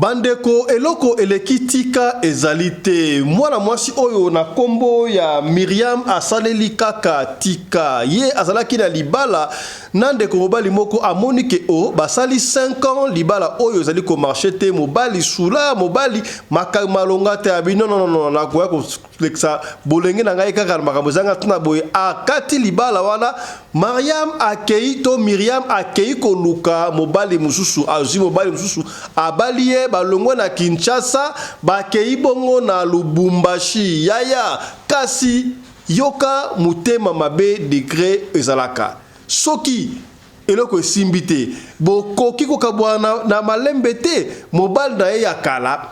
Bandeko eloko elekitika ezalite mwana mwasi oyo na kombo ya Myriam asaleli kaka tika ye azalaki na libala nandeko mobali moko amonike o basali 5 ans libala oyo ezali ko marché te mobali sula mobali makalonga te abino non na koya ko flexa bolenge na ngai kaka makambo zanga tuna boye akati libala wana Myriam akei ko luka mobali mususu azi mobali mususu abaliye balongwa na Kinshasa bakei bongo na Lubumbashi yaya kasi yoka mutema mabe degré ezalaka soki eloko esimbite bokoki kokabwana na malembe te mobali na ye ya kala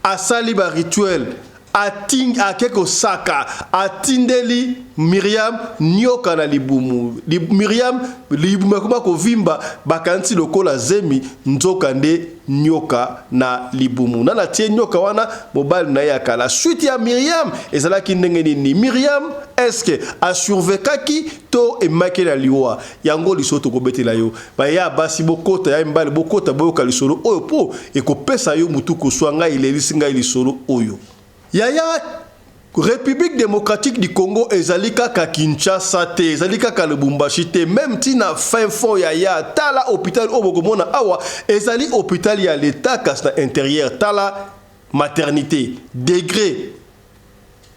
asali ba rituel ating akeko saka atindeli Myriam nyoka na libumu Myriam libumu kuma ko vimba bakanti lokola zemi nzoka nde nyoka na libumu na tie nyoka wana mobali na yakala suite ya Myriam ezalaki ndenge nini Myriam eske a survekaki to emaki na liwa yango lisoto ko betela yo ba ya basi bokota ya mbali bokota boyoka lisolo oyo po ekopesa yo mutu ko swanga ilelisinga lisolo oyo Yaya République démocratique du Congo ezalika ka Kinshasa te ezalika ka Lubumbashi te même tina fin fond yaya tala hôpital obokomona awa ezali hôpital ya l'état kas na intérieur tala maternité degré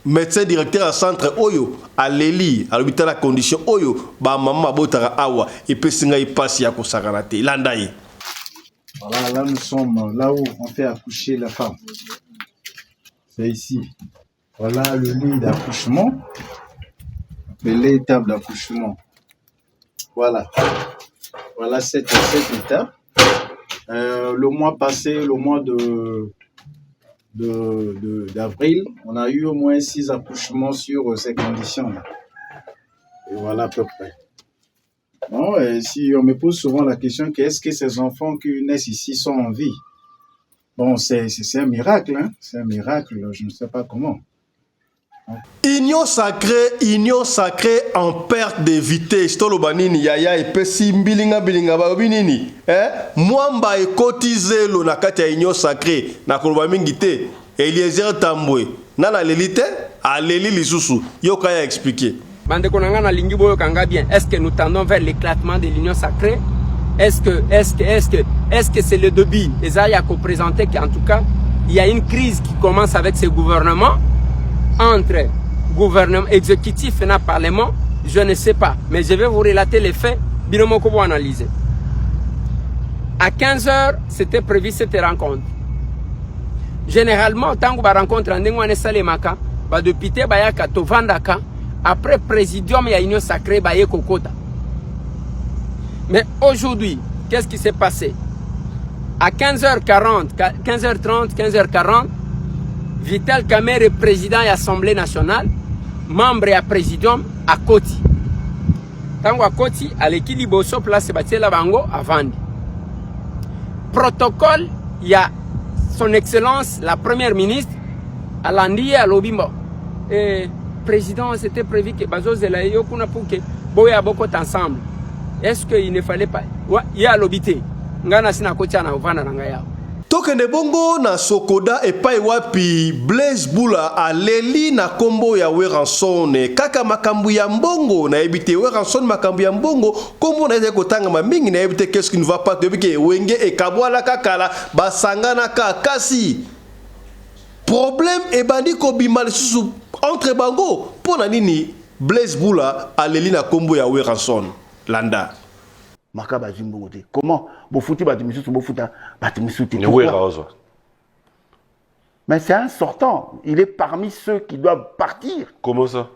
médecin directeur à centre oyo aleli à l'hôpital la condition oyo ba maman botara awa et pesinga ipasi ya kosakana te landaye. Voilà, là nous sommes là où on fait accoucher la femme. C'est ici. Voilà le lit d'accouchement. L'étape d'accouchement. Voilà. Voilà cette étape. Le mois passé, le mois d'avril, on a eu au moins 6 accouchements sur ces conditions-là. Et voilà à peu près. Bon, et si on me pose souvent la question, qu'est-ce que ces enfants qui naissent ici sont en vie? Bon, c'est un miracle, hein? C'est un miracle, je ne sais pas comment. Union sacrée en perte de vitesse. Tolo banini yaya epesi bilinga ba binini. Mwamba ekotize lo na kati ya union sacrée na koloba mingi te. Eliezer Tambwe. Nana lelite aleli lisusu. Yoka ya expliquer. Bande konanga na lingi boyo kanga bien. Est-ce que nous tendons vers l'éclatement de l'union sacrée? Est-ce que c'est le début? Et ça, il y a qu'au présenter qu'en tout cas, il y a une crise qui commence avec ce gouvernement, entre gouvernement exécutif et le parlement, je ne sais pas. Mais je vais vous relater les faits, binomon qu'on va analyser. À 15h, c'était prévu cette rencontre. Généralement, tant qu'on va rencontrer un Salemaka, depuis Bayaka to Vandaka, après présidium, il y a une sacrée Baye Kokota. Mais aujourd'hui, qu'est-ce qui s'est passé? À 15h40, 15h30, 15h40, Vital Kamerhe est président de l'Assemblée nationale, membre et présidium à Koti. Tango à Koti, à l'équilibre au place bâti la bango à Vandi. Protocole, il y a son excellence, la première ministre, à Landiye à Lobimbo. Et président, c'était prévu que Bazo Zelayo kuna pour que Boya Bokot ensemble. Est-ce qu'il ne fallait pas? Il y a l'obité. Ngana sina kocha na uvana na ngaya. Tokende bongo na Sokoda epai wapi Blaise Bula aleli na kombo ya Weransone kaka makambu ya mbongo na ebite Weransone makambu ya mbongo kombo na eze kotanga mamingi na ebite qu'est-ce qui ne va pas depuis que wenge e kabwala kakala basangana kasi problème e bandi ko bimali susu entre bango pona nini Blaise Bula aleli na kombo ya Weransone landa Makaba Zimbongote. Comment Bofouti Batimisu Bofuta Batimisuti? Mais c'est un sortant. Il est parmi ceux qui doivent partir. Comment ça?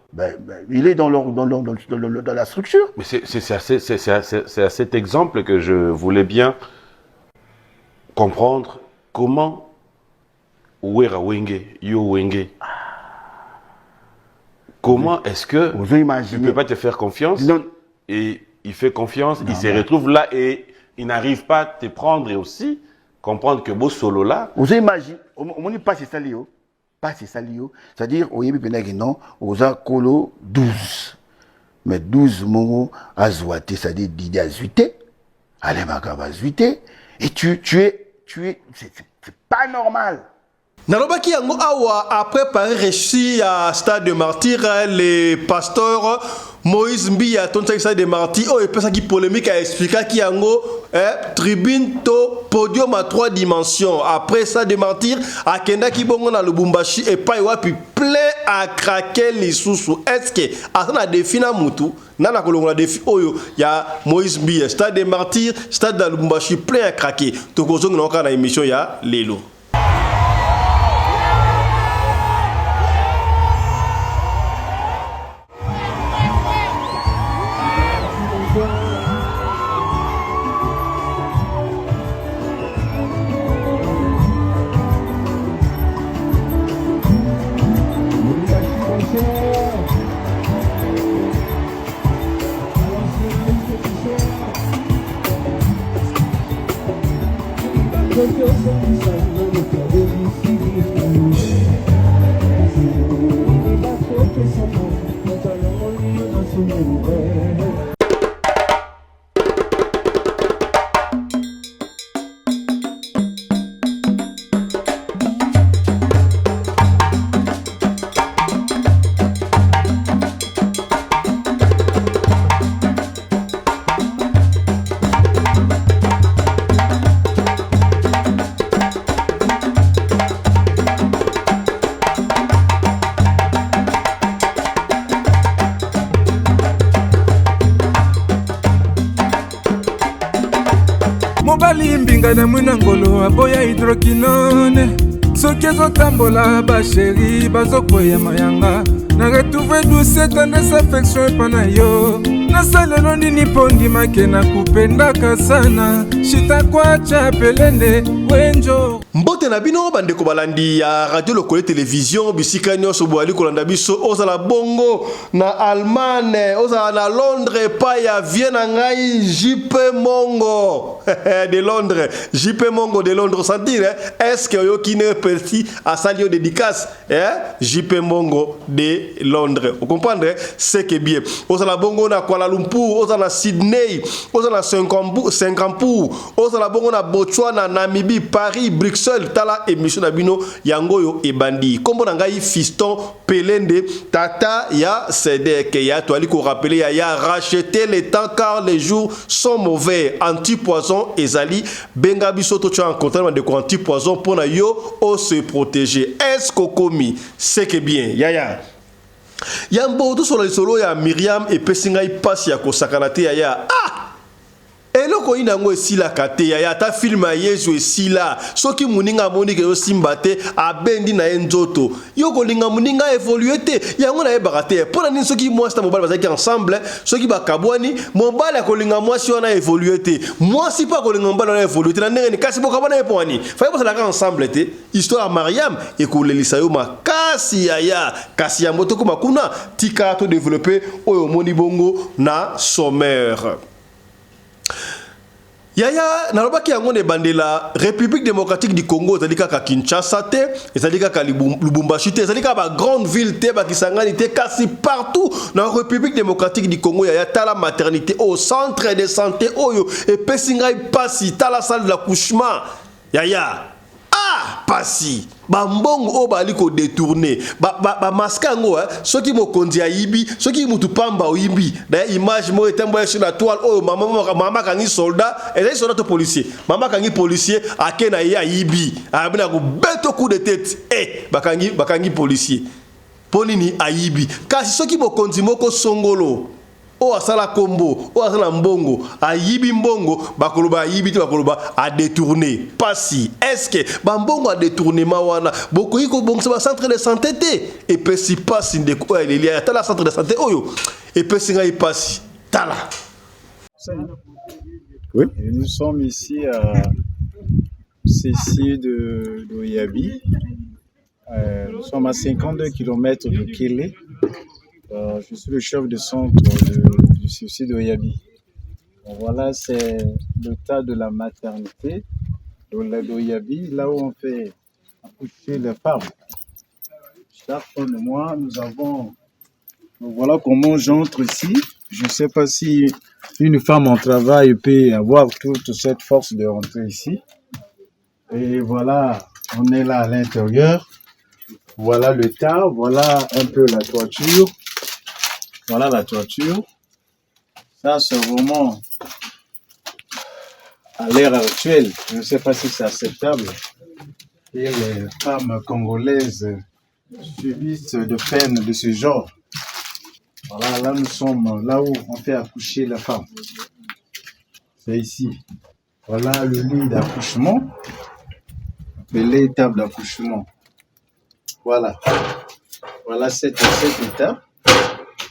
Il est dans la structure. Mais c'est à cet exemple que je voulais bien comprendre comment Wera Wenge, Yo Wenge. Comment est-ce que tu ne peux pas te faire confiance? Non. Et il fait confiance, il se retrouve là et il n'arrive pas à te prendre et aussi comprendre que beau solo là. Vous imaginez, on n'est pas chez Salio, c'est-à-dire, on y est non, on a colo 12. Mais 12 mots à Zouate, c'est-à-dire Didier à Zuité, Allez Makaba Zuité, et tu es, C'est pas normal. Nalobaki yango awa après Paris réussi à Stade de Martyrs, les pasteurs Moïse Mbia tonsa Stade de Martyrs oh epesa qui polémique a expliqué ki yango tribune to podium à 3 dimensions. Après Stade de Martyrs akenda ki bongo na Lubumbashi et pa wapi plein à craquer les sous. Est-ce que asana défi na mutu nana kolongola défi oyo ya Moïse Mbia Stade de Martyrs Stade de Lubumbashi plein à craquer to kozonga na kana émission ya lelo. mobali mbinga na mwina ngolo aboya hydroquinone soki ezotambola basheri bazokoya mayanga na retrouve douce tendresse affection epa na yo nasalelo nini mpo ndimake na kupendaka sana shitakwacha pelende wenjo mbote na bino bandeko balandi ya radio lokole télévision bisika nyonso boali kolanda biso ozala bongo na Allemagne ozala na Londres pa ya Vienne ngai JP Mongo de Londres JP Mongo de Londres sentir est-ce que yo kine petit à salio dédicace JP Mongo de Londres vous comprenez c'est que bien ozala bongo na Kuala Lumpur ozala na Sydney ozala na Singapour ozala bongo na Botswana Namibie Paris Bruxelles tala émission na bino yango yo ebandi kombo na ngai Fiston Pelende tata ya Cedek ya to ali ko rappeler ya racheter les temps car les jours sont mauvais anti-poison ezali benga biso to tu en contact de anti-poison pour na yo o se protéger est-ce kokomi c'est que bien ya Yambo to solo solo ya Myriam et pesinga ipasi ya kosakana te ya eloko ina ngo esila kate ya ta film ya Yesu esila soki muninga monike yo simbate abendi na enzoto yo kolinga muninga évoluer te yango na yebaka te pona nini soki mwasi na mobali bazaki ensemble soki bakabwani mobali akolinga mwasi wana évoluer te mwasi pa kolinga mobali wana évoluer te na ndenge ni kasi bokabana eponi faye bosala ensemble te histoire ya Mariam ekolelisa yo makasi ya kasi ya motoko makuna tika to développer oyo moni bongo na sommaire. Yaya nalobaki yango ne bandela République démocratique du Congo ezalika ka Kinshasa te ezalika ka Lubumbashi te ezalika ba grande ville te ba Kisangani te kasi partout dans République démocratique du Congo yaya tala maternité au centre de santé oyo et pesinga pasi tala salle d'accouchement yaya pasi ba mbongo o bali ko détourner ba maskango soki mokonzi ayibi soki mutu pamba oyibi da image mo etembo sur la toile o mama kangi soldat et les soldats to policier mama kangi policier akena ya ayibi abina ko beto coup de tête bakangi policier ponini ayibi kasi soki mokonzi moko songolo o asala kombo o asala mbongo ayibi mbongo bakoloba ayibi te bakoloba a détourner pasi est-ce que ba mbongo a détourner mawana boko iko bongo ba centre de santé te et pesi pasi ndeko il y a tala centre de santé oyo et pesi ngai pasi tala. Oui, nous sommes ici à Cécile de Yabi. Nous sommes à 52 km de Kélé. Je suis le chef de centre du suicide de Yabi. Voilà, c'est le tas de la maternité de Yabi, là où on fait accoucher les femmes. Chaque fin de mois, voilà comment j'entre ici. Je ne sais pas si une femme en travail peut avoir toute cette force de rentrer ici. Et voilà, on est là à l'intérieur. Voilà le tas, voilà un peu la toiture. Voilà la toiture. Ça, c'est vraiment, à l'ère actuelle, je ne sais pas si c'est acceptable. Et les femmes congolaises subissent de peines de ce genre. Voilà, là nous sommes là où on fait accoucher la femme. C'est ici. Voilà le lit d'accouchement, appelé table d'accouchement. Voilà. Voilà cette étape.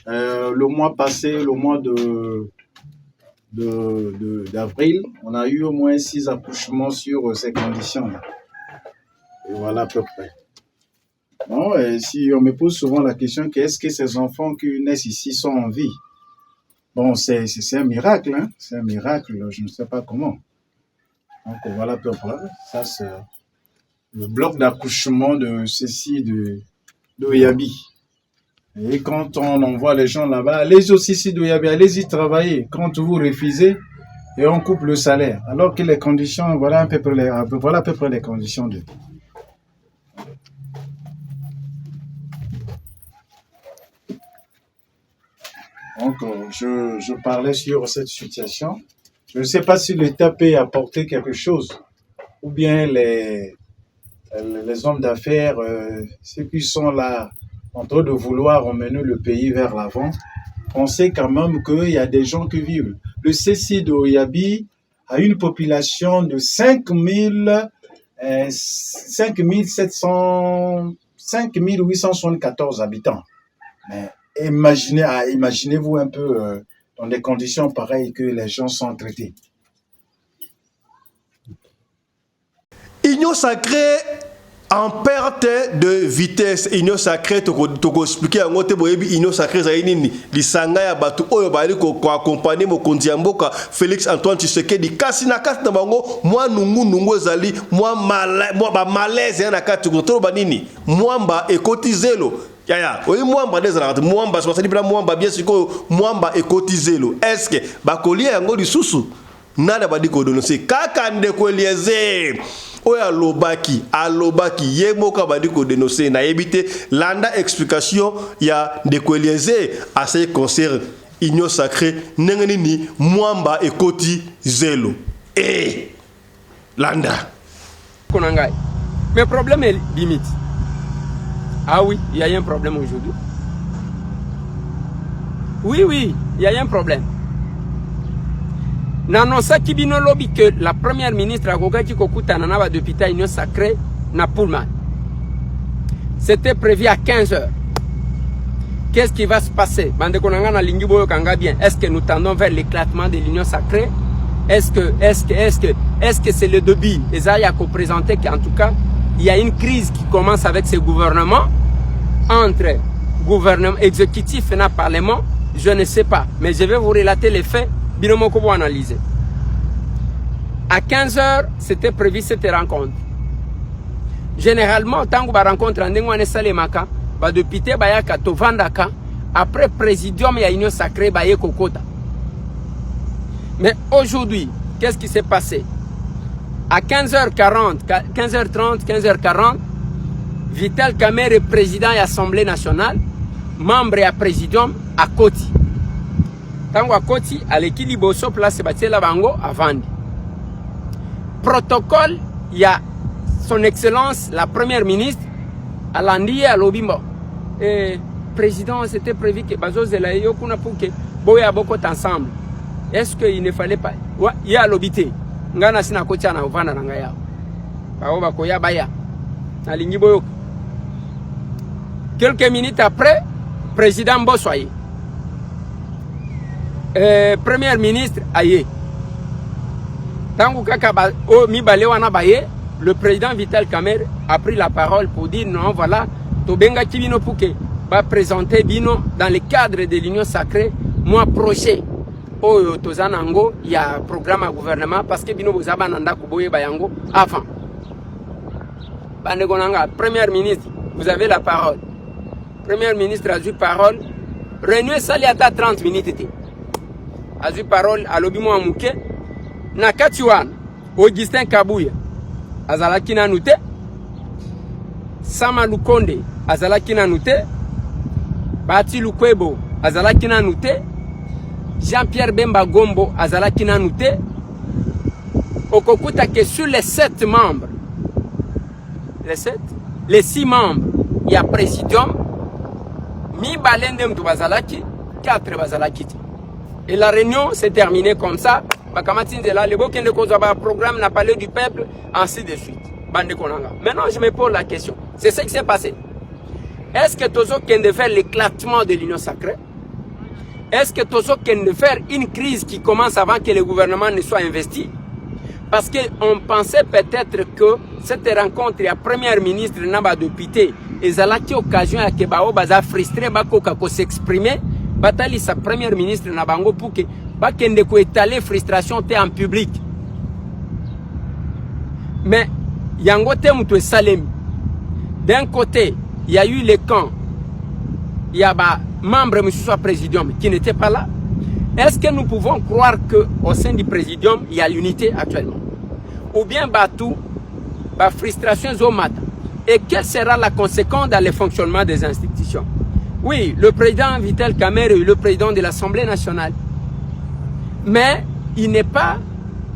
Le mois passé, le mois d'avril, on a eu au moins 6 accouchements sur ces conditions-là. Et voilà à peu près. Bon, et si on me pose souvent la question, est-ce que ces enfants qui naissent ici sont en vie? Bon, c'est un miracle, hein? C'est un miracle, je ne sais pas comment. Donc voilà à peu près. Ça, c'est le bloc d'accouchement de ceci d'Oyabi. Et quand on envoie les gens là-bas, allez aussi ici d'Oyabi, allez-y travailler. Quand vous refusez, et on coupe le salaire. Alors que les conditions, voilà à peu près les conditions de vie. Donc, je parlais sur cette situation. Je ne sais pas si l'État peut apporter quelque chose, ou bien les hommes d'affaires, ceux qui sont là en train de vouloir emmener le pays vers l'avant. On sait quand même qu'il y a des gens qui vivent. Le CCI d'Oyabi a une population de 5874 habitants. Mais imaginez-vous un peu dans des conditions pareilles que les gens sont traités. Union sacrée en perte de vitesse. Union sacrée, tu peux expliquer à moi, Union sacrée, c'est nini? Lisanga ya batu oyo bali ko accompagner mokonzi mboka Félix Antoine Tshisekedi kasi na kati na bango mwa nungu ezali mwa ba malaise na kati ko ba nini? Mwamba ekotizelo. Yaya, oyi mwamba deza na mwamba swasali bila mwamba bien siko mwamba ekotizelo. Est-ce que bakolia yango lisusu nada badi ko donner kaka ndeko Eliezer oya alobaki ye moka badi ko dénoncer na yebite landa explication ya ndeko Eliezer à ce concert Union sacrée ndenge nini mwamba ekoti zelo landa konangai. Mais problème est limite. Ah oui, il y a un problème aujourd'hui. Oui, il y a un problème. N'annonça Kibino Lobby que la première ministre Agogaki Kokuta Nanaba depuis Union sacrée na Pullman. C'était prévu à 15h. Qu'est-ce qui va se passer? Est-ce que nous tendons vers l'éclatement de l'Union sacrée? Est-ce que c'est le début? Esaïa a présenté qu'en tout cas, il y a une crise qui commence avec ce gouvernement, entre gouvernement exécutif et le parlement, je ne sais pas. Mais je vais vous relater les faits, binomoko pour analyser. À 15h, c'était prévu cette rencontre. Généralement, tant que la rencontre en Ndengwane Salemaka, depuis Bayaka Tovandaka, après présidium et Union sacrée Baye Kokota. Mais aujourd'hui, qu'est-ce qui s'est passé? À 15h40, 15h30, 15h40, Vital Kamerhe est président et Assemblée nationale, membre et présidium à Koti. Tango à Koti, à l'équilibre sur place, c'est la bango à vendre. Protocole, il y a son excellence, la première ministre, à l'Andier à l'Obimbo. Et président, c'était prévu que Bazo Zelayo kuna pour que Boya Bokot ensemble. Est-ce qu'il ne fallait pas? Ouais, il y a l'obité. Ngana sina kocha na uvana na ngaya. Baoba koya baya. Na lingi boyo. Quelques minutes après, président Bossoye. Premier ministre Aye. Tangu kaka o mi balewana baye, le président Vital Kamerhe a pris la parole pour dire non, voilà, Tobenga Kibino Pouke va présenter Bino dans le cadre de l'Union sacrée mois prochain. Au Tozanango, il y a un programme à gouvernement parce que Bino Bozaba Nanda Kuboye Bayango avant. Bandegonanga, Premier ministre, vous avez la parole. Premier ministre a eu parole. Réunion Saliata 30 minutes. A eu parole à Lobimo Amouke. Nakatuan, Augustin Kabouya. azalaki nanu te, Sama Lukonde azalaki nanu te, Bati Lukwebo azalaki nanu te, Jean-Pierre Bemba Gombo azalaki nanu te. Okokuta que sur les 7 membres, les 6 membres, il y a présidium, mi balende mtu bazalaki, 4 bazalaki. Et la réunion s'est terminée comme ça. Le programme n'a parlé du peuple, ainsi de suite. Maintenant, je me pose la question. C'est ce qui s'est passé. Est-ce que Tozo Kende faire l'éclatement de l'union sacrée? Est-ce que Tozo Kende faire une crise qui commence avant que le gouvernement ne soit investi? Parce qu'on pensait peut-être que cette rencontre, la première ministre Naba député, et Zalaki occasion à Kebao Baza frustré, Bakoka s'exprimer, Batali sa première ministre Nabango pour que Bakende ko étaler frustration en public. Mais Yango Temoutou Salem, d'un côté, il y a eu les camps, il y a des membres M. Présidium qui n'étaient pas là. Est-ce que nous pouvons croire qu'au sein du Présidium, il y a l'unité actuellement? Ou bien Batou, la frustration Zomata? Et quelle sera la conséquence dans le fonctionnement des institutions? Oui, le président Vital Kamerhe est le président de l'Assemblée nationale. Mais il n'est pas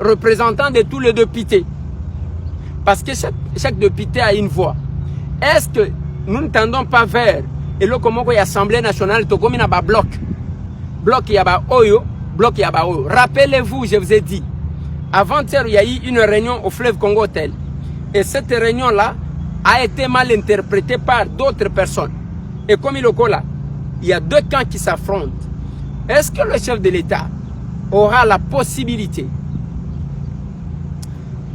représentant de tous les députés. Parce que chaque député a une voix. Est-ce que nous ne tendons pas vers et le comment l'Assemblée nationale to comme un bloc? Bloc yaba oyo, bloc yaba oyo. Rappelez-vous, je vous ai dit, avant-hier, il y a eu une réunion au fleuve Congo Hotel. Et cette réunion-là a été mal interprétée par d'autres personnes. Et comme il est là, il y a 2 camps qui s'affrontent. Est-ce que le chef de l'État aura la possibilité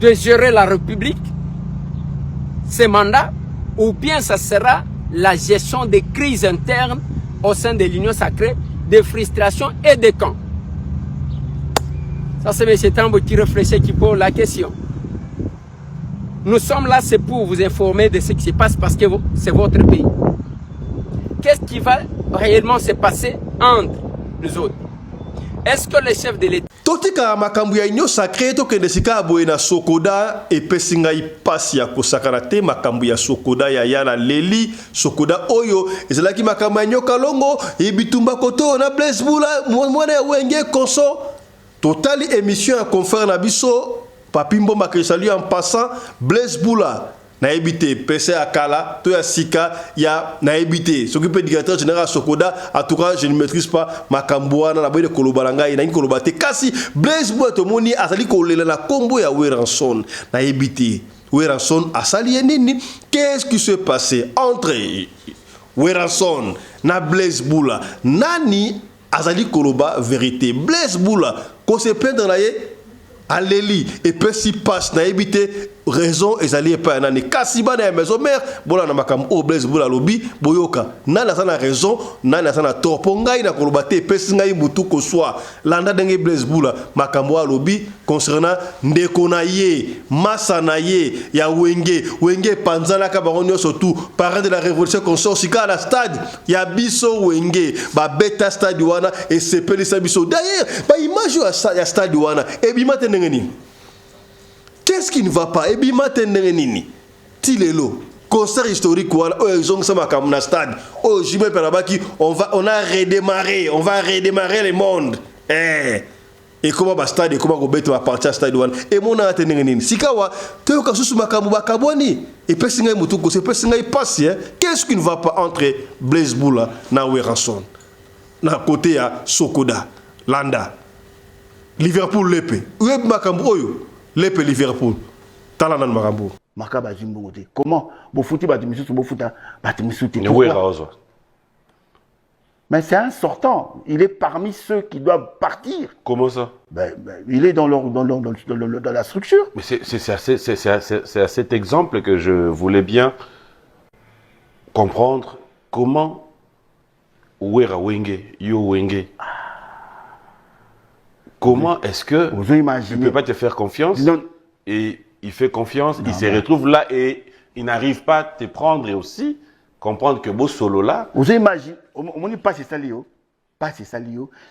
de gérer la République, ses mandats, ou bien ça sera la gestion des crises internes au sein de l'Union sacrée, des frustrations et des camps? Ça, c'est M. Tambo qui réfléchit, qui pose la question. Nous sommes là, c'est pour vous informer de ce qui se passe parce que c'est votre pays. Qu'est-ce qui va réellement se passer entre nous autres? Est-ce que le chef de l'État... Totika makambu ya Union sacrée tokende sika boye na Sokoda epesinga ipasi ya kosakana te makambu ya Sokoda ya Yala Leli Sokoda oyo ezalaki makambu ya nyoka longo ebitumba koto na Blaise Bula mwana ya wenge konso totali émission ya confrère na biso Papimbo Makrisali en passant Blaise Bula na ebité PC Akala to ya sika ya na ebité s'occupe directeur général Sokoda en tout cas je ne maîtrise pas makambo wana na boye kolobalanga ina koloba te kasi Blaise Bula to moni azali kolela na kombo ya Weranson na ebité Weranson asali nini? Qu'est-ce qui se passé entre Weranson na Blaise Bula? Nani azali koloba vérité? Blaise Bula ko se plaindre na ye Aleli et puis si passe na éviter raison et alliés pas nani kasiba na maison mère bola na makam o Blaise Bula lobi boyoka nana sana raison nana sana torponga ina kolobate pesi ngai mutu ko soit landa denge Blaise Bula makambo lobi concernant ndeko na ye masa na ye ya wenge panzana ka baronyo surtout parent de la révolution consort sika na stade ya biso wenge ba beta stade wana et c'est pelisa biso d'ailleurs ba image ya stade wana et bimate nengeni. Qu'est-ce qui ne va pas? Et bien, maintenant, Tilelo, concert historique, on va redémarrer le monde. Et comment va stade et comment va partir stade one et mon atteindre sikawa te ka susu makambu bakaboni et pesinga mutu ko se pesinga passe qu'est-ce qui ne va pas entre Blaise Bula na Weranson na côté ya Sokoda Landa Liverpool lepe web makambu oyo lepe Liverpool talana makambu makaba jimbo te comment bo fouti ba dimisutu bo futa ba dimisutu mais c'est un sortant. Il est parmi ceux qui doivent partir. Comment ça? Il est dans la structure. Mais c'est à cet exemple que je voulais bien comprendre comment Ouera Wenge, Yo Wenge. Comment est-ce que tu ne peux pas te faire confiance et il fait confiance, il se retrouve là et il n'arrive pas à te prendre et aussi comprendre que beau solo là. Vous imaginez, on n'est pas c'est ça,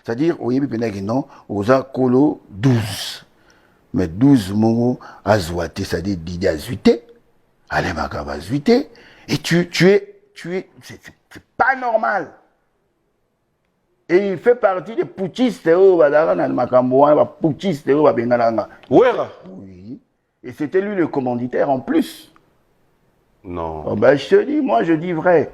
c'est-à-dire, on y a non, on a colo 12. mais 12 mots à Zouate, c'est-à-dire Didier à Zuité, allez Makaba à Zuité, et tu es, c'est pas normal. Et il fait partie des putschistes, putschistes, oui, et c'était lui le commanditaire en plus. Non. Oh ben, je te dis, moi je dis vrai.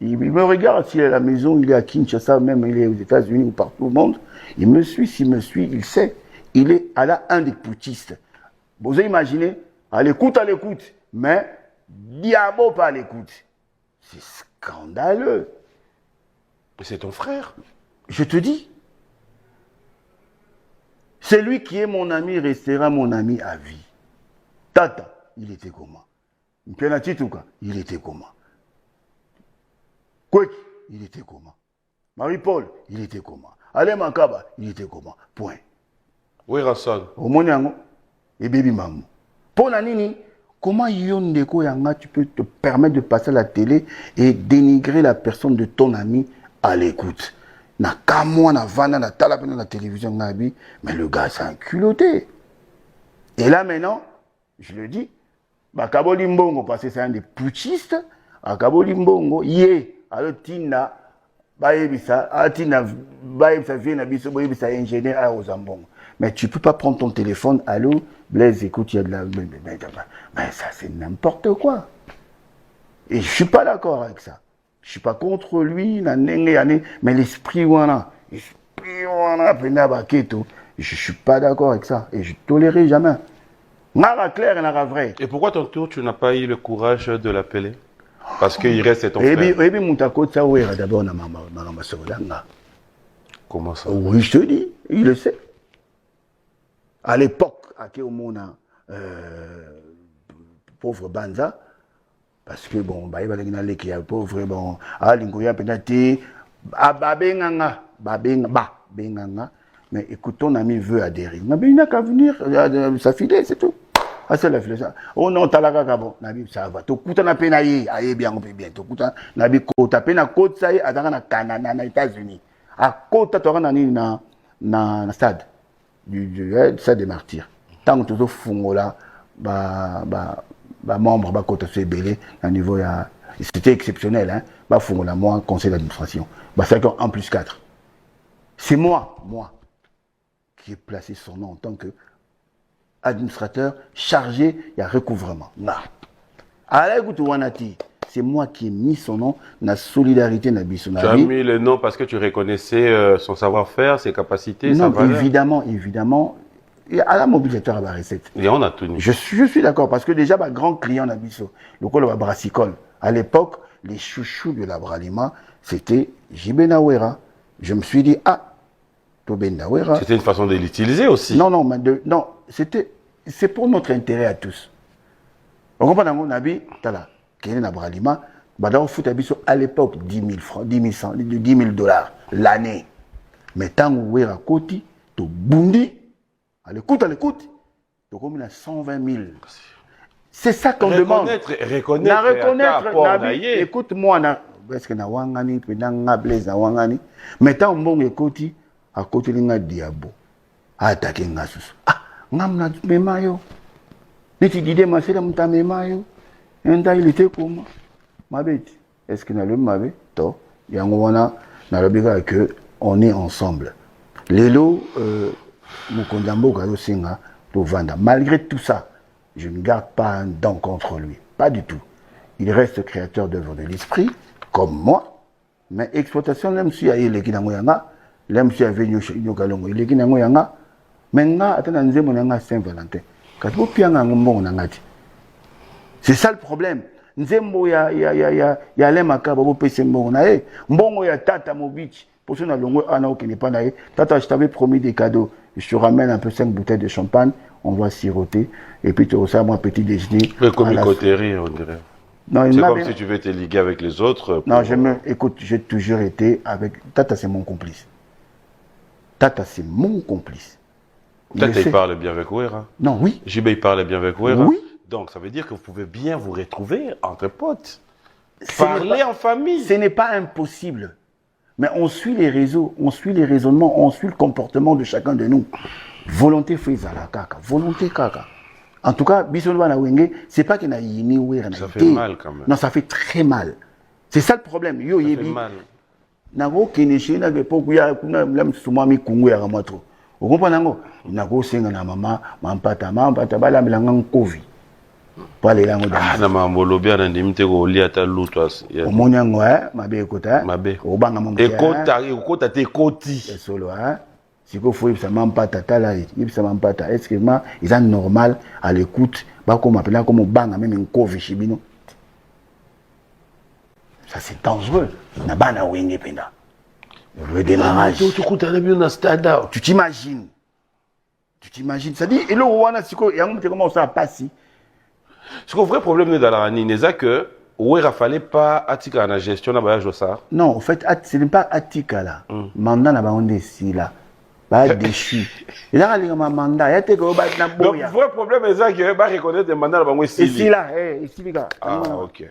Il me regarde s'il est à la maison, il est à Kinshasa, même il est aux États-Unis ou partout au monde. Il me suit, s'il me suit, il sait. Il est à la un des putschistes. Vous imaginez, à l'écoute, mais diabo pas à l'écoute. C'est scandaleux. C'est ton frère. Je te dis. C'est lui qui est mon ami, restera mon ami à vie. Tata, il était comment? Mpenati Touka, il était comment? Kwek, il était comment? Marie-Paul, il était comment? Alain Makaba, il était comment? Point. Oui, Rasson. Au Moniango et Baby Mamou. Pour Nanini, comment Yondeko Yanga, tu peux te permettre de passer à la télé et dénigrer la personne de ton ami à l'écoute? Na kamwa na vana na talapena la télévision nabi, mais le gars c'est un culotté. Et là maintenant, je le dis, Bakabo Limbongo, parce que c'est un des putschistes, Bakabo Limbongo, yé, alors Tina, Baebisa, Tina, Baebisa, vient à Bisso, Baebisa, ingénieur à Ozambongo. Mais tu peux pas prendre ton téléphone, allô, Blaise, écoute, il y a de la. Mais ça, c'est n'importe quoi. Et je suis pas d'accord avec ça. Je suis pas contre lui, mais l'esprit, voilà. Je suis pas d'accord avec ça. Et je tolérerai jamais. Et pourquoi ton tour, tu n'as pas eu le courage de l'appeler? Parce qu'il reste ton frère. Comment ça? Oui, je te dis, il le sait. À l'époque, à Kéomona, pauvre Banza, parce que bon, bah, il va y qui est pauvre, bon, à l'Ingoya Penati, à Babenganga, Benganga, mais écoute, ton ami veut adhérer. Il n'a qu'à venir, s'affiler, c'est tout. Ah, c'est la philosophie. Oh non, Talaga, bon, Nabi, ça va. Tu coûtes un penaï, aïe, bien, on peut bien. Tu coûtes un Nabi, tu pena côte, ça y est, à Canada, États-Unis. À côte, tu auras un stade. Du stade des martyrs. Tant que tu fous là, membre, côté c'est belé, à niveau, c'était exceptionnel, hein. Fou là, moi, conseil d'administration. C'est 1+4. C'est moi, qui ai placé son nom en tant que administrateur chargé, il y a recouvrement. Non. C'est moi qui ai mis son nom dans la solidarité. Tu as mis le nom parce que tu reconnaissais son savoir-faire, ses capacités, sa valeur. Évidemment. Et à la mobilisateur à la recette. Et on a tenu. Je suis d'accord parce que déjà, grand client Nabiso, le col de Brassicole, à l'époque, les chouchous de la Bralima, c'était Jibé Nawera. Je me suis dit, Tobé Nawera. C'était une façon de l'utiliser aussi. Non, c'est pour notre intérêt à tous. On comprend dans mon avis, qui est dans Bralima, à l'époque, 10 000 francs, 10 000 $ l'année. Mais tant que vous avez côté, tu bundi, à l'écoute, tu as 120 000. C'est ça qu'on demande. Reconnaître. Écoute-moi, est-ce que na wangani, na blaise na wangani, mais tant que côté, à côté de diabo, attaquer ngasus. Ngamna memayo. Niti dide masela muta memayo. Enda il était comment? Ma bête. Est-ce que na le mabe? To, yango wana na lobiga que on est ensemble. Lelo Mukondambo Kado Singa to vanda. Malgré tout ça, je ne garde pas un dent contre lui. Pas du tout. Il reste créateur d'œuvres de l'esprit, comme moi. Mais exploitation, même si il y a l'équinangoyanga, même si il y avait Nyokalongo, l'équinangoyanga, maintenant, attendez, on a Saint-Valentin. C'est ça le problème. Nzembo ya lemaka babo pese mbongo na e mbongo ya tata mobich pour ceux na longo ana okene pa na e tata je t'avais promis des cadeaux, je te ramène un peu 5 bouteilles de champagne, on va siroter et puis tu auras moi petit déjeuner comme une coterie on dirait. Non, c'est comme si tu veux te liguer avec les autres. Non, écoute, j'ai toujours été avec tata, c'est mon complice. Tata, c'est mon complice. Peut-être qu'il parle bien avec Ouera. Non, oui. JB, il parle bien avec Ouera. Oui. Donc, ça veut dire que vous pouvez bien vous retrouver entre potes. Parler en famille. Ce n'est pas impossible. Mais on suit les réseaux, on suit les raisonnements, on suit le comportement de chacun de nous. volonté fait à la kaka, volonté kaka. En tout cas, c'est pas qu'il a yini ou ça fait mal quand même. Non, ça fait très mal. C'est ça le problème. Yo ça yebi. fait mal. Nago keneshi na bepo kuya kuna lam suma mi kungu ya ramatro. Vous comprenez nango? Nago senga na mama mampata bala milanga nkovi. Pale lango da. Na mambolo bia na ndimite ko liata lutwas. Omonyango mabe ekota. Mabe. Obanga mama. Ekota te koti. Solo Siko faut ça mampata tala ça mampata. Est-ce que ils sont normal à l'écoute ba comme appeler comme banga même nkovi shibino. Ça c'est dangereux. Na bana wenge penda. Le démarrage. Tu t'imagines. Ça dit et le wana siko yango comment ça passe. Ce que le vrai problème dans la rani c'est que ouais il fallait pas atika na gestion na voyage ça. Non, en fait ce n'est pas atika là. Mandat na baonde si là. Ba déchu. Il a le mandat, il a te ko ba na boya. Le vrai problème c'est que ba reconnaître le mandat na bango si. Ici là, ici bika. Ah OK.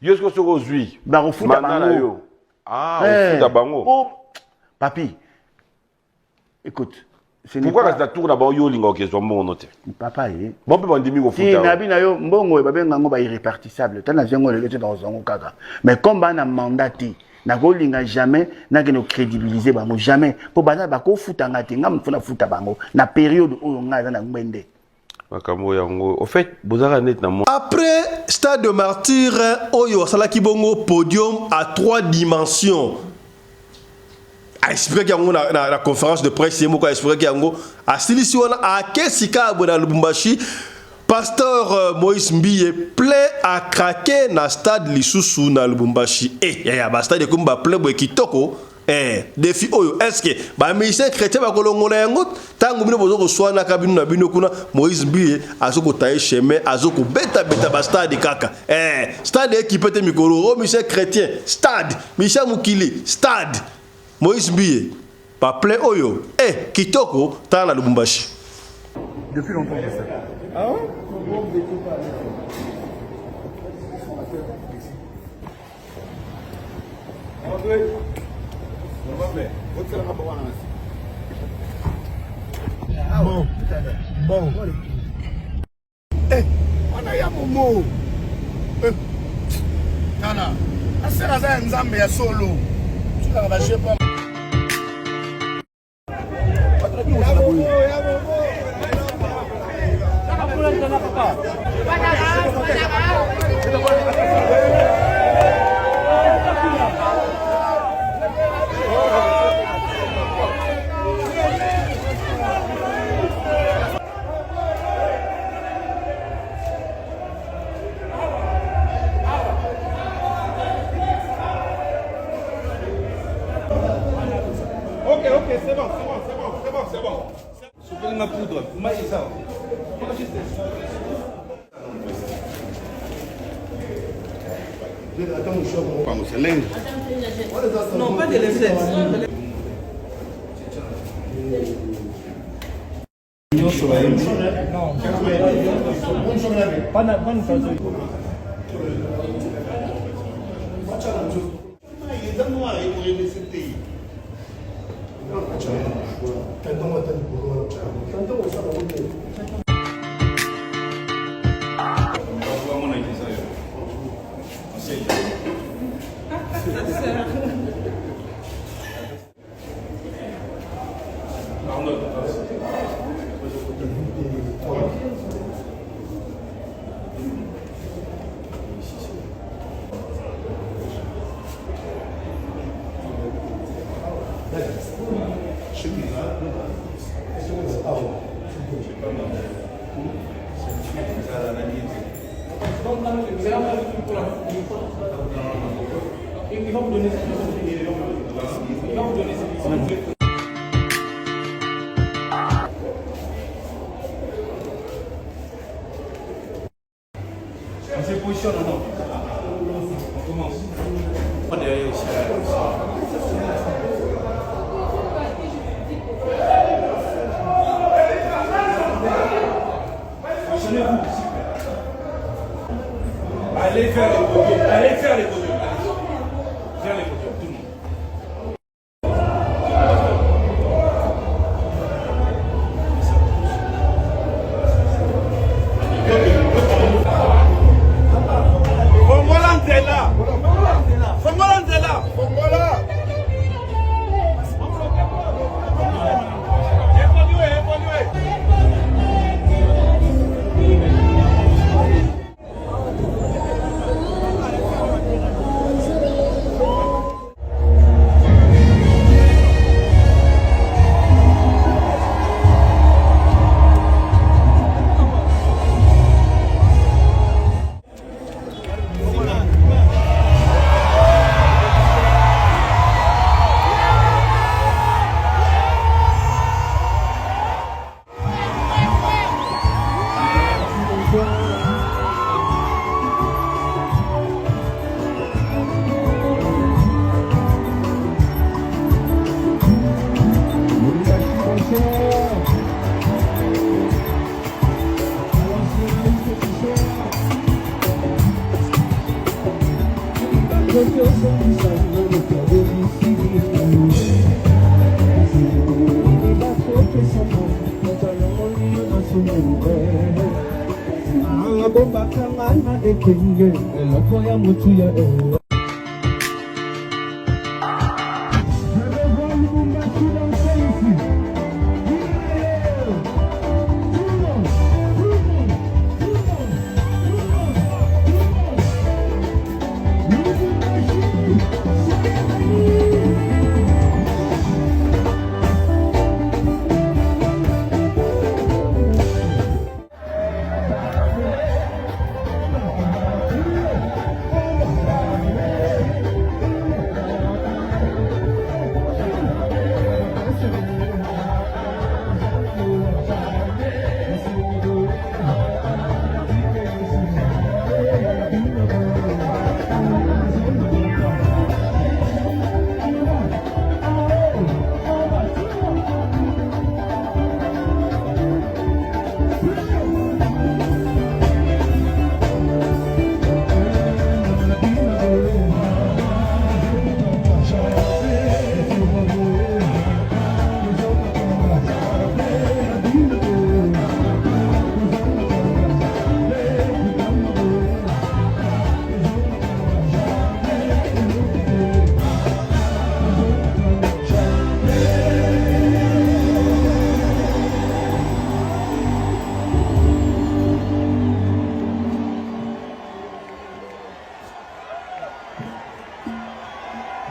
Yo ce que ce aujourd'hui. Ba refuta bango. Ah, refuta bango. Oh, papi. Écoute, pourquoi reste la tour là-bas yo lingo ke zo mo noté. Papa bon pe bandimi ko futa. Si na bi na yo mbongo ba benga ngo ba irrépartissable. Tana zengo le dans zongo kaka. Mais comme ba na mandat na ko linga jamais na ke no crédibiliser bango jamais. Po bana ba ko futa ngati ngam funa futa bango na période oyo nga na ngwende. Au fait, après Stade de Martyr, Oyo Salaki Bongo podium à 3 dimensions. A expliqué qu'il y a la conférence de presse, il a expliqué qu'il y a Silicon à Kessika à Lubumbashi, pasteur Moïse Mbiye plaît à craquer dans le stade Lisusu na Lubumbashi. Et il y a un stade comme plaît pour Kitoko. Défi oyo est-ce que ba ministère chrétien ba kolongo na yango tangu bino bozo ko swana kabinu na bino kuna Moïse Mbiye azoko tailler chemin azoko beta ba stade kaka stade équipe te mikolo ministère chrétien stade Michel Mukili stade Moïse Mbiye ba plein oyo kitoko ta na Lubumbashi depuis longtemps ça. Ah ouais? Bon. On a ya momo. Nana. Asera za nzambe ya solo. Tu la va jouer pas. Ok, c'est bon. Soupez ma poudre. Maïsa. Non, pas de l'essai. On se positionne ou non? On commence. On est ici. Allez faire les podiums. Allez faire les podiums. Allez. Faire les podiums, tout le monde.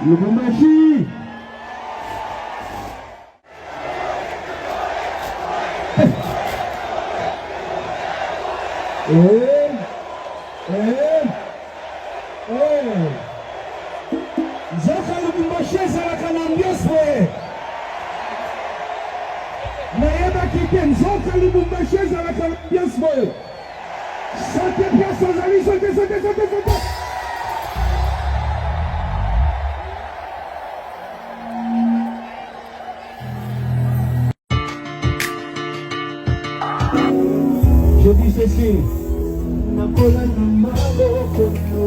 Lubumbashi. Nzoka Lubumbashi ezalaka na ambiance boye. Nayebaki te nzoka Lubumbashi ezalaka na ambiance boye. Sote place ozali, sote. Je dis ceci, nakola namabo kono,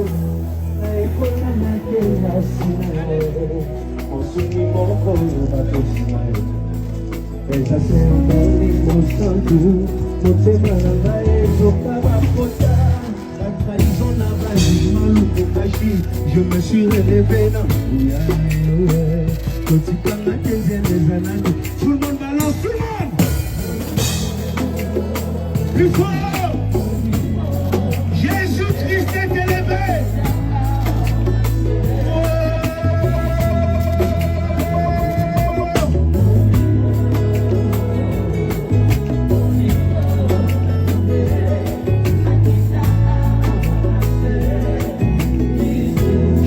naikola nakela sinae, osuni moko yobatosi, eza semboli mosantu, motema nangae zoka bapota, la trahison n'a pas maluko kashi, je me suis relevé dans Ouya, kotikanga tenzienne des années, tout le monde balance, tout le monde. Plus fort! Jésus-Christ est élevé!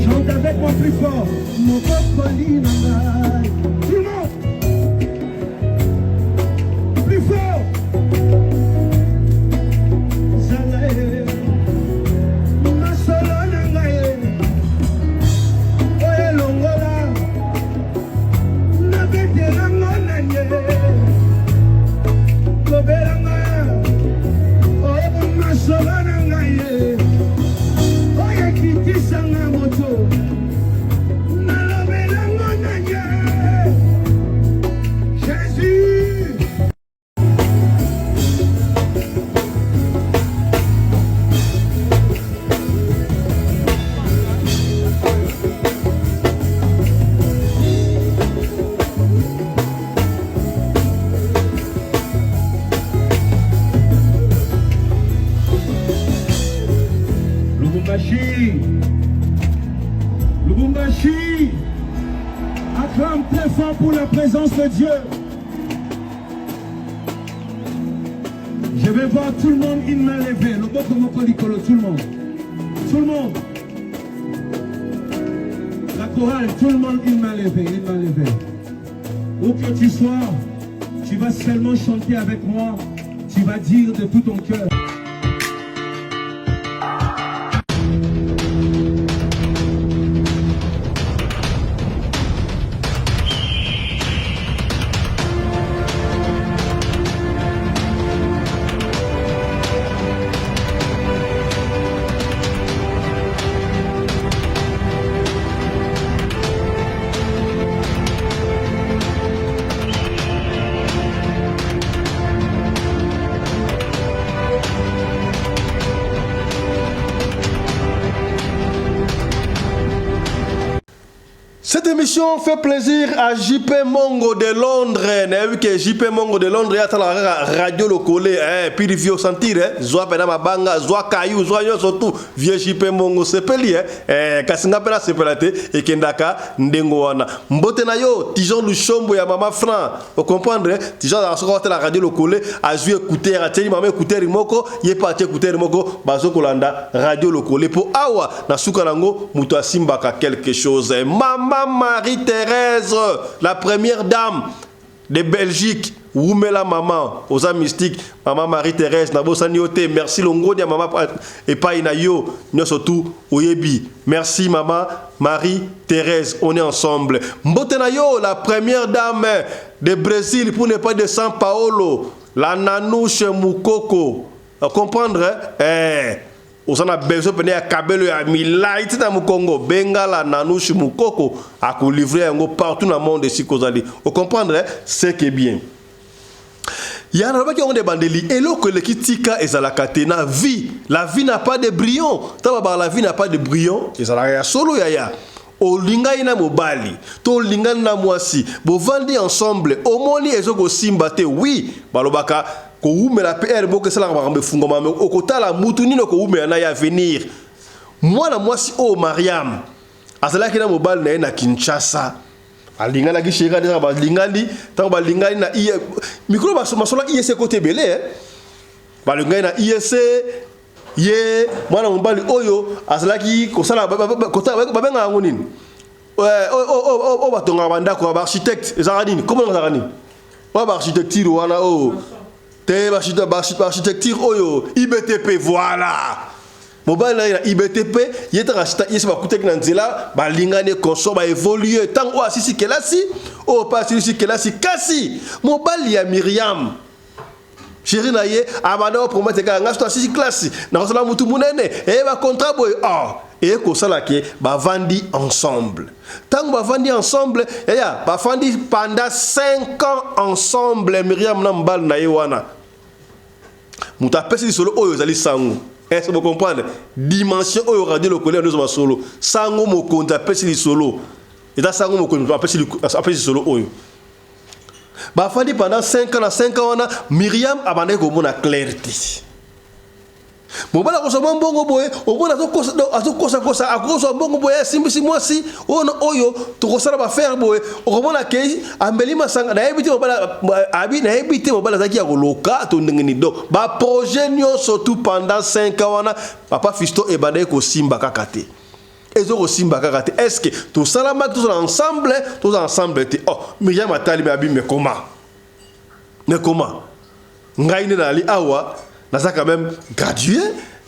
Chante avec moi plus fort! Mon propre lit n'a. Tout le monde! Plus fort! Lubumbashi, acclame très fort pour la présence de Dieu. Je vais voir tout le monde une main levée. Le boko moko likolo, tout le monde. Tout le monde. La chorale, tout le monde une main levée, une main levée. Où que tu sois, tu vas seulement chanter avec moi. Tu vas dire de tout ton cœur. émission fait plaisir à JP Mongo de Londres. Vu que JP Mongo de Londres a la radio locale, puis il faut sentir, Zoa Penama Banga, Zoa Kayou, Zoa surtout, vieux JP Mongo Sepeli, Kasinga Pena Sepelate, et Kendaka, Ndengoana. Mbotena yo, Tijon Luchombo ya Mama Fran, vous comprenez? Tijon a la radio locale, a joué écouter, a tenu maman écouter Moko, yé parti écouter Moko, Bazo Kolanda, radio locale. Pour Awa, na Sukarango, Moutoua Simbaka quelque chose. Maman Marie-Thérèse, la première dame de Belgique, Oumela maman, aux âmes mystiques, maman Marie-Thérèse, Nabo Saniote, merci Longo, dia maman et pas inayo, nous surtout Oyebi. Merci maman Marie-Thérèse, on est ensemble. Mbotenayo, la première dame de Brésil, pour ne pas de São Paulo, la Nanouche Moukoko, comprendre, on a besoin de Kabelo à Milaïti dans le Congo, Bengala, Nanouche, Moukoko, à livrer partout dans le monde ici. Vous comprenez ce qui est bien. Il y a un qui ont des bandeli et l'eau que l'équipe et la catena vie. La vie n'a pas de brillant. La vie n'a pas de brillant. Et ça n'a solo yaya. O linga ina mobali. To linga na mwasi. Bo vandi ensemble. O moni ezoko simbate. Oui. Balobaka. Ko ume la PR boke sala ba fungo mame okota la mutu nino ko ume na ya venir mwana mwasi o Mariam azala kina mobile na Kinshasa alinga na gishira de ba lingandi tango ba lingandi na iye mikro ba masola iye se côté belé ba lingandi na iye se ye mwana mobile oyo azala ki ko sala kota ba benga ngonini o batonga banda ko ba architecte ezarani comment ezarani ba architecture wana o architecture oyo IBTP voilà mobile na IBTP yeta rachita yesa ba kutek na nzela ba lingane consort ba évoluer tant o asisi kelasi o pas asisi kelasi kasi mobile ya Myriam chéri na ye abana promettre ka ngasto asisi classe na sala mutu munene e ba contrat boy et ko sala ke ba vandi ensemble tant ba vandi ensemble ya ba vandi pendant 5 ans ensemble Myriam na mbal na yewana muta pesi solo oyo zali sango est-ce que vous comprenez dimension oyo radio locale nous solo sango mo konta pesi solo et da sango mo konta pesi solo oyo ba vandi pendant 5 ans na 5 ans wana Myriam abandé ko mona clarté mobala ko so bongo boye obona azokosa akoso bongo boye simbi mwasi ono oyo to kosala ba faire boye okobona ke ambeli masanga na ebiti mobala abi na ebiti mobala zaki ya koloka to ndengeni do ba projet nyo surtout pendant 5 ans wana papa Fisto e badaye ko simba kakate ezo ko simba kakate est-ce que to salama tous ensemble te oh Myriam atali abi mais comment ngaine na ali awa Nasa quand même gradué,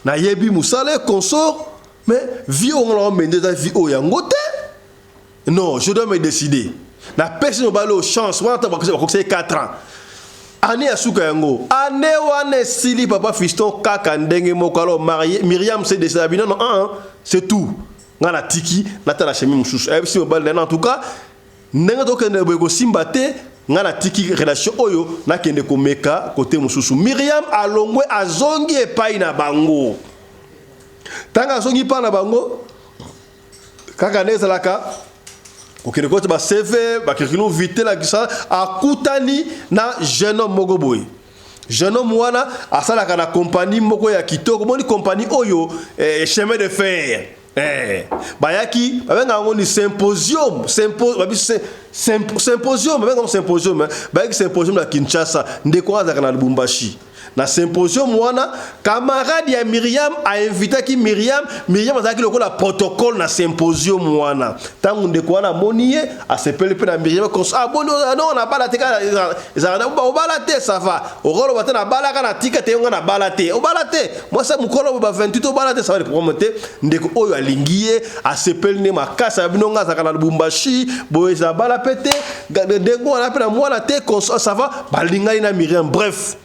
na yebi musale consort, mais vie on l'a mené dans vie au yangote. Non, je dois me décider. Na personne va aller chance, moi t'as pas 4 ans. Année à souka yango. Année wane sili papa Fiston kaka ndenge mokalo marié Myriam c'est décidé non c'est tout. Ngana tiki nata la chemi mususu. Et si on balle en tout cas, ndenge to kende beko simbate ngana tiki relation oyo na kende ko meka côté mususu Myriam alongwe azongi epai na bango tanga azongi pa na bango kaka neza laka okende côté ba CV ba kirkino vite la kisa akutani na jeune homme mogoboy jeune homme wana asala kana compagnie moko ya kitoko moni compagnie oyo chemin de fer bayaki babenga ngoni symposium bayaki symposium na Kinshasa ndeko azaka na Lubumbashi na symposium wana camarade ya Myriam a invité ki Myriam azaki lokola protocole na symposium wana tangu ndeko wana moniye a sepele pe na Myriam ko bon non na bala te ka ezana ba bala te ça va orolo bata na bala kana tika te nga na bala te o bala te moi ça mukolo ba 28 o bala te ça va le promoter ndeko oyo alingiye a sepele ne makasa binonga azaka na Lubumbashi boeza bala pete ndeko wana pe na mwana te ça va balingani na Myriam bref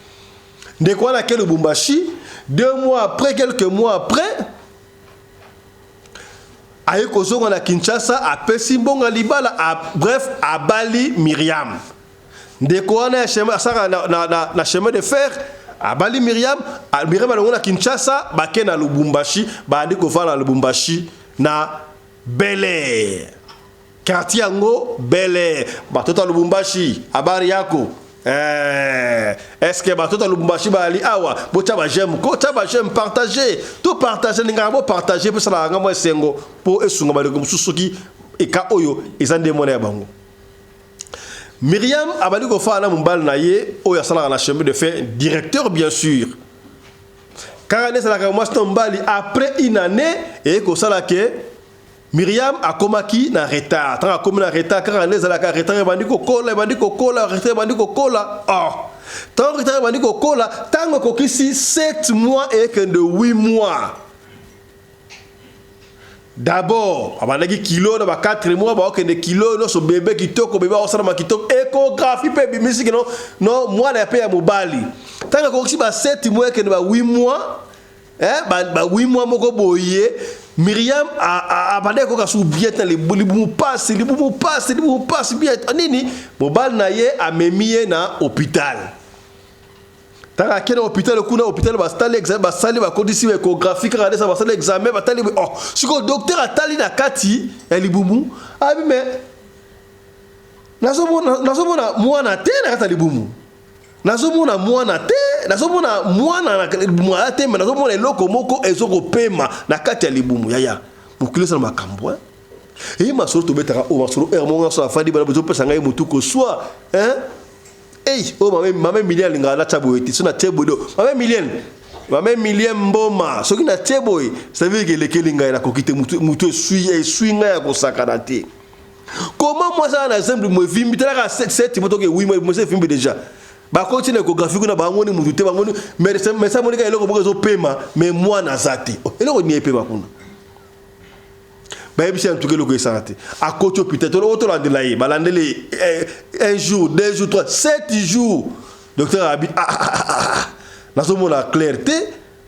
de quoi laquelle Lubumbashi 2 mois après quelques mois après aye kozonga na Kinshasa a pesi mbonga libala bref a bali Myriam de quoi na chemin de fer a bali Myriam na Kinshasa ba ke na Lubumbashi ba andi ko fa na Lubumbashi na Bel Air quartier yango Bel Air batota Lubumbashi habari yako est-ce que batota Lubumbashi bali awa bocha ba j'aime ko cha ba j'aime partager tout partager ninga bo partager pour ça nga mo sengo pour esunga ba ko susuki e ka oyo ezande mona ya bango. Myriam abali ko fa na mumbal na ye oyo asala na chemin de fer directeur bien sûr. Car année ça la moi stombali après une année et ko sala que Myriam a komaki na retard. Tant a komi na retard car année ça la retard bandi ko kola retard bandi ko kola. Oh. Tant retard bandi ko kola tant ko kisi 7 mois et que de 8 mois. D'abord, abandaki kilo na ba 4 mois ba okende kilo no so bébé kitoko bébé osala ma kitoko échographie pe bimisi que non moi na pe ya mobali. Tant ko kisi ba 7 mois que ba 8 mois ba 8 mois moko boye Myriam a abandé ko ka sou bien tan libumu passe bien nini mobali na ye a memie na hôpital. Tant que dans l'hôpital, kuna hôpital bastali examen bastali ba condition échographique regardez ça bastali examen batali oh si ko docteur atali na kati elibumu abi mais nazomona mwana te na kata libumu nazomona mwana te nazomona mwana na mwana te mais nazomona eloko moko ezoko pema na kati ya libumu yaya bukilo sana makambo et masolo to betaka o masolo ermonga so afandi bana bozo pesa ngai mutu ko soit hey, oh maman million linga la chaboiti, so na chebodo. Maman million mboma, so ki na cheboy, ça veut dire que le kelinga na kokite mutu sui nga ya ko sakanate. Comment moi ça na exemple me vimbi tala 7 moto ke oui moi c'est vimbi déjà. Ba continue échographie kuna ba ngoni mutu te ba ngoni mais ça monika eloko bozo pema mais moi na zati. Eloko ni epema kuna. En tout cas, le santé. À côté peut-être autre landelaye, balandele un jour, 2 jours, 3, 7 jours. Docteur Abi na somo la clarté,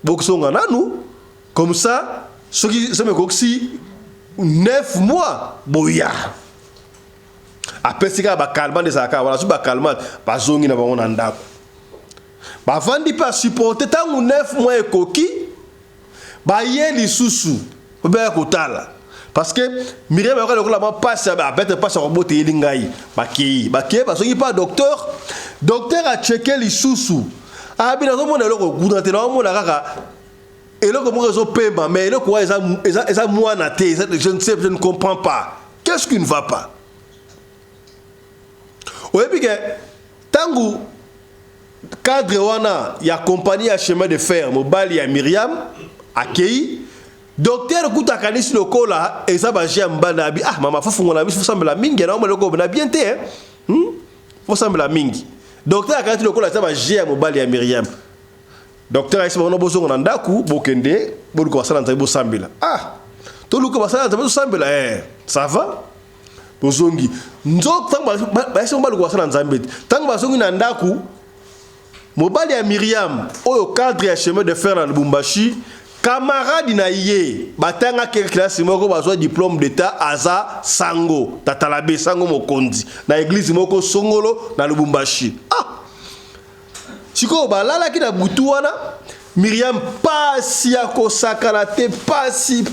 beaucoup sont en nous. Comme ça, ce qui se me coxi 9 mois boya. Après c'est ka ba calmant des aka, voilà, ba calmant, ba zongi na bango ndako. Ba vandi pas supporter tant 9 mois e koki, ba yeli susu, ba kotala. Parce que Myriam a dit que passe à bête passe à roboter elingai baki parce qu'il pas docteur a checké les sous ah bien dans mon eloko goudante na mon kaka eloko mo rezo pema mais eloko eza moi na te je ne comprends pas qu'est-ce qui ne va pas oui puis que tangu cadre wana ya compagnie à chemin de fer mobali ya Myriam akei docteur kuta kanisi lokola eza ba jamba bi ah mama fofungola biso sambela mingi na omelo ko na bien te fo sambela mingi docteur kanisi lokola eza ba jamba mobali ya Myriam docteur aisi bono bozongo na ndaku bokende boluko basala nzai bo sambela ah to luko basala nzai bo sambela ça va bozongi nzok tanga ba aisi boluko basala nzambe tanga bazongi na ndaku mobali ya Myriam oyo cadre ya chemin de fer na Lubumbashi camarade na ye batanga ke classe moko bazwa diplôme d'état aza sango tatalabe sango mokonzi na église moko songolo na Lubumbashi ah siko balala ki na butu wana Myriam pasi ya kosakana te pasi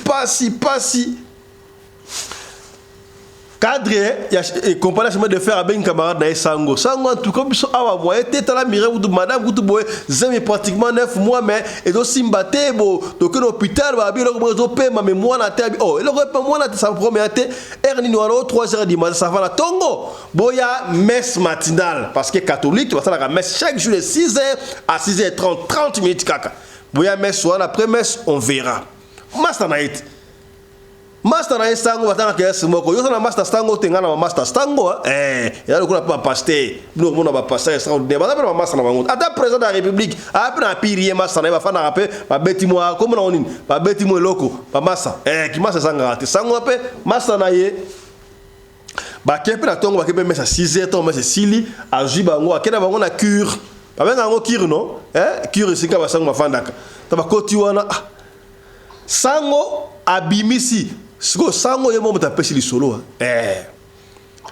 cadre ya compagnie chemin de fer avec camarade na sango en tout cas biso awa moyen te tala Myriam ou madame kutu boye zemi pratiquement 9 mois mais et do simbate bo donc l'hôpital ba bi loko zo pema mais moi na te oh eloko pe moi na te sa première te erni no 3h du matin ça va la tongo boya messe matinale parce que catholique tu vas ça la messe chaque jour de 6h à 6h30 30 minutes kaka boya messe soir après messe on verra master night master na sango batanga kiasi moko yo na master sango tenga na master sango ya lokuna pa pasteur no mona ba pasteur extraordinaire ba na master na bango ata président de la république après na pirier master na ba fana rapé ba beti mo comme na onini ba beti mo loko ba master ki master sanga te sango apé master na ye ba kepe na tongo ba kepe mesa 6h to mesa sili aji bango akena bango na cure ba benga ngo cure no cure sika ba sango mafandaka ta ba koti wana sango abimisi siko sango ye momo tapesi li solo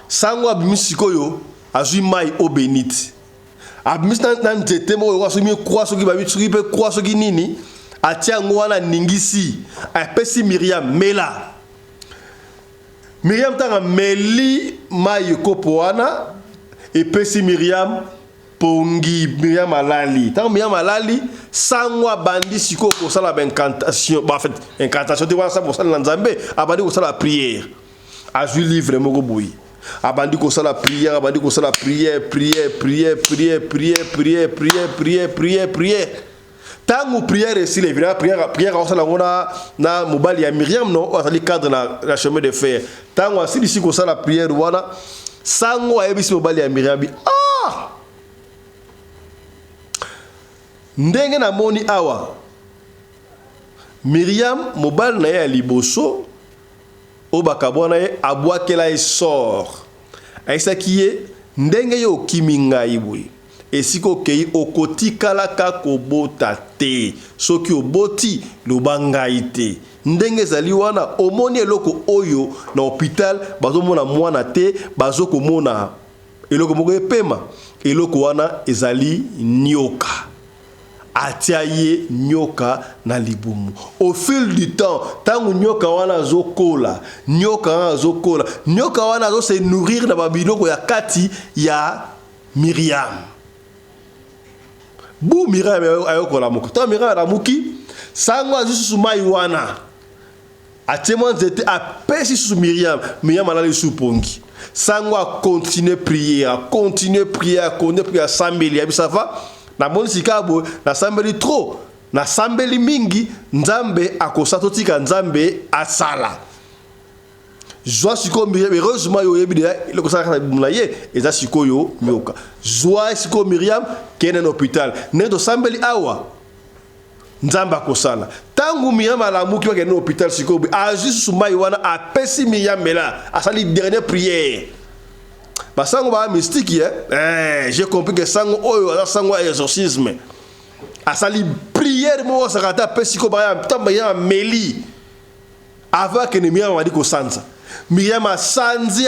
sango abimisi koyo azui mai o benite abimisi na nzete mo yo asumi kwa soki babi soki pe kwa soki nini atia ngo wana ningisi apesi Myriam mela Miriam tanga meli mayeko poana et pesi Miriam pongi Miriam alali. Tanga Miriam alali sangwa bandi siko ko sala incantation. En fait, incantation te wana sa ko sala nzambe, abandi ko sala prière. Azui livre moko boyi. Abandi ko sala prière, abandi ko sala prière. Tango prière ici les prière on sala ngona na mobali ya Miriam non azali cadre na chemin de fer. Tango asili ici ko sala prière wana sango ayebisi mobali ya Miriam bi ah ndenge na moni awa Miriam mobali na ye liboso o bakabwana ye abwakela sort aisa kiye ndenge yo kiminga ibwe esiko kei okotikala ka kobota te soki oboti lobangai te ndenge zali wana omoni eloko oyo na hôpital bazomona mwana te bazokomona eloko moko epema eloko wana ezali nyoka atia ye nyoka na libumu au fil du temps tangu nyoka wana zokola nyoka wana zo se nourrir na babiloko ya kati ya Miriam bu Miriam ayokola moko ta Miriam la muki sango azusu mai wana atemon zete apesi sous Miriam alali supongi sango a continuer prier à sambeli ça va na moni sikabo na sambeli trop na sambeli mingi nzambe akosato tika nzambe asala joa siko Miriam heureusement yo yebi de le kosaka na ye eza siko yo nyoka joa siko Miriam kene na hôpital ne do sambeli awa nzambe akosala tangu Miriam alamuki wakene na hôpital siko a juste sumai wana apesi Miriam mela asali dernière prière basango ba mystique j'ai compris que sango oyo ala sango exorcisme asali prière mo sakata apesi ko ba tamba ya meli avant que Miriam wadi ko sanza Miriam asanzi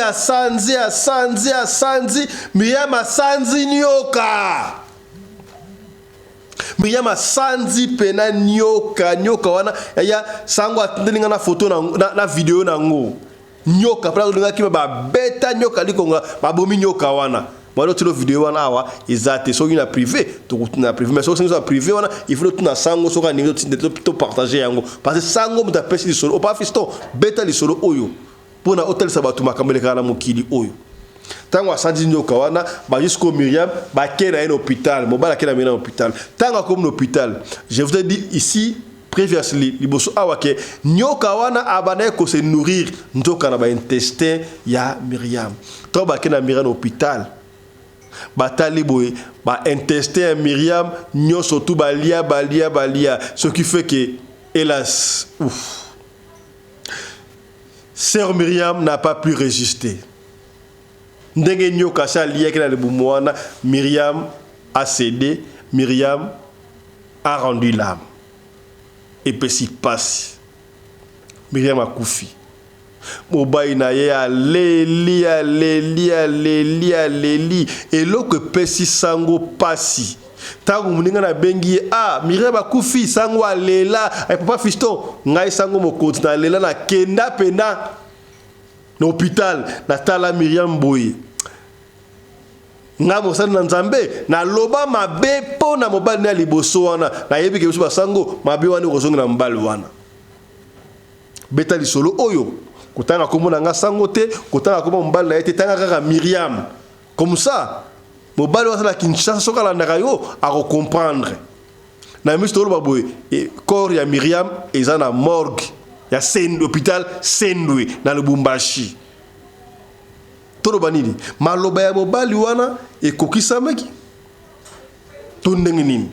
Miriam asanzi nyoka Miriam asanzi pena nyoka wana ya sango atendelinga na photo na video na ngo nyoka pra linga ki ba beta nyoka likonga babomi nyoka wana mwalo tilo video wana awa ezate so na privé to na privé mais so na privé wana il faut tout na sango so ka ningo to partager yango parce que sango muta pesi li solo o pa fiston beta li solo oyo pona hotel sabatu makamele kana mokili oyo tango asanzi nyoka wana ba jusqu'au Miriam ba kena en hôpital mobala kena mena hôpital tango comme hôpital je vous ai dit ici previously liboso awake nyoka wana abana ko se nourrir ndoka na ba intestin ya Miriam to ba kena Miriam hôpital batali boy ba intestin ya Miriam nyoso tout balia ce qui fait que hélas Sœur Miriam n'a pas pu résister. Ndenge nyoka sa lié na lebumwana Miriam a cédé, Miriam a rendu l'âme. Et puis si passe. Miriam a koufi. Mobaï na ye aleli. Et l'autre pesi sango passi. Tango muninga na bengi Miriam a koufi sango alela et papa fiston ngai sango mo continue alela na kenda pena na hôpital na tala Miriam boy nga mo sana nzambe na loba mabe po na mobali na liboso wana na yebi ke biso basango mabe wana kozonga na mbali wana beta li solo oyo kotanga komona nga sango te kotanga komona mbali na ete tanga kaka Miriam comme ça mobali wasala Kinshasa soka la ndakayo a comprendre na misto lo baboy corps ya Miriam eza na morgue ya hôpital Sendwe na Lubumbashi tolo banini maloba ya mobali wana ekokisamaki to ndenge nini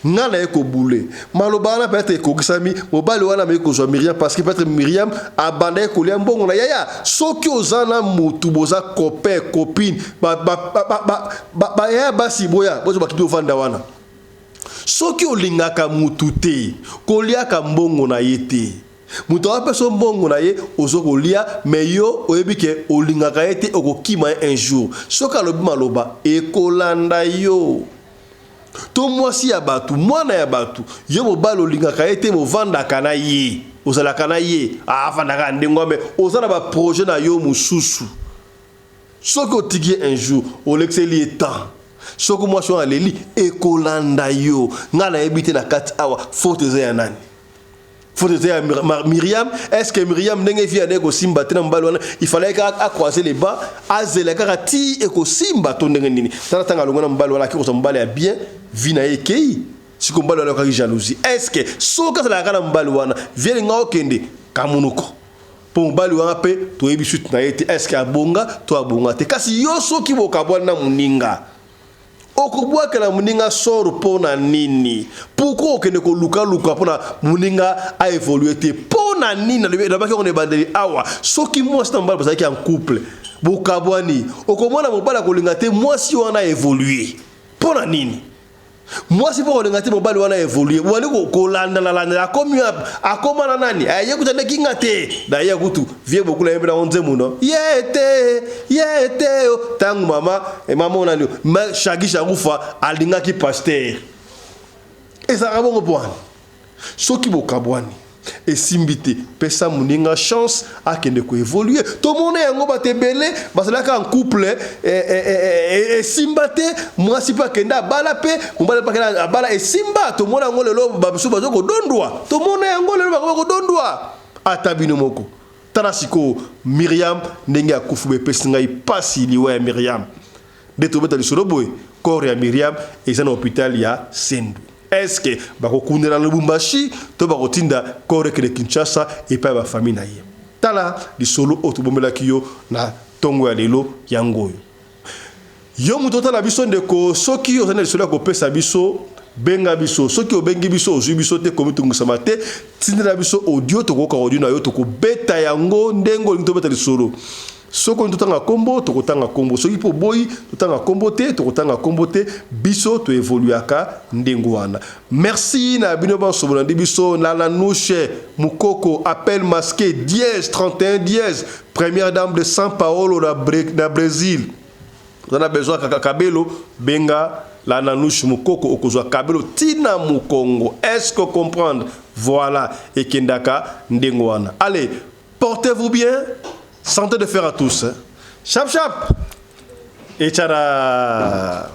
ngana eko boule maloba wana peut-être ekokisami mobali wana me ko zo Miriam parce que peut-être Miriam abandé ko lia mbongo na yaya soki ozana mutu boza copain copine ya basi boya bozo bakito vanda wana soki olingaka mutu te koliaka mbongo na yete mutu apeso mbongo na ye ozokolia mais yo oyebike olingaka yete okokima un jour soki alobi maloba ekolanda yo to mwasi ya batu mwana ya batu yo mobali olingaka ete movandaka na ye ozalaka na ye afandaka ndengo mais ozala ba projet na yo mususu soki otiki un jour olexeli temps soki moi so aleli ekolanda yo ngana ebite na kati awa faute ya nani faute ya Myriam. Est-ce que Myriam ndenge via ndeko simba tena mbali wana il fallait qu'à croiser les bas azela karati eko simba to ndenge nini tana tanga longona mbali wana ki ko mbali ya bien vina ekei siko mbali wana ka jalousie. Est-ce que soka la kana mbali wana vient nga okende kamunuko po mbali wana pe to yebi suite na yete est-ce que abonga to abonga te kasi yo soki bokabwana na muninga okubwaka na muninga soro pona nini pourquoi okende ko luka pona muninga a évolué te pona nini na baki on bandeli awa soki moi c'est mbali parce qu'il y a un couple bokabwani okomona mobala kolinga te moi si on a évolué pona nini moi si pour kolinga te mobali wana évolué wali ko landa la komi akoma na nani aye kutande kinga te da ya kutu vie beaucoup la yebela onze muno yete tangu mama e mama ona lio shagi shagufa alinga ki pasteur eza abongo bwana soki bokabwani esimbite pesa muninga chance akende ko évoluer to mona yango batebele basalaka en couple esimbate moi si pas kenda bala pe mbala pa kenda bala esimba to mona yango lelo babisu bazoko dondwa to mona yango lelo bazoko dondwa atabino moko tarasiko Myriam ndenge akufu be pesinga ipasi liwa ya Myriam de to beta lisoro boy corps ya Myriam ezana hôpital ya Sendu. Est-ce que bakokundela Lubumbashi to bakotinda koreke de Kinshasa et pas ba famille na ye tala di solo otubombela kiyo na tongo ya lelo yangoyo yo mutota na biso ndeko soki ozana solo ko pesa biso benga biso soki obengi biso ozwi biso te komitungusa mate tindela biso audio to ko audio na yo to ko beta yango ndengo linto beta di solo soko ntotanga kombo to kotanga kombo soki po boyi totanga kombo te to kotanga kombo te biso to évoluaka ndengo wana. Merci na bino ba sobolandi biso na la nouche mukoko appel masqué 10 31 10 première dame de São Paulo na Brésil. On a besoin kakabelo benga la nanouche mukoko okozwa kabelo tina mukongo. Est-ce que comprendre voilà et kendaka ndengo wana. Allez, portez-vous bien. Santé de fer à tous. Chap chap. Et tchara.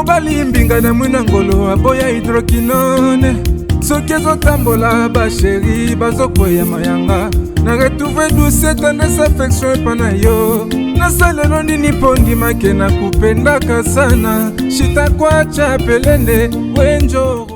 mobali mbinga na mwina ngolo aboya hydroquinone soki ezotambola basheri bazokwea mayanga na retrouve douce tendresse affection epa na yo nasalelo nini mpo ndimake na kupendaka sana shitakwacha pelende wenjoro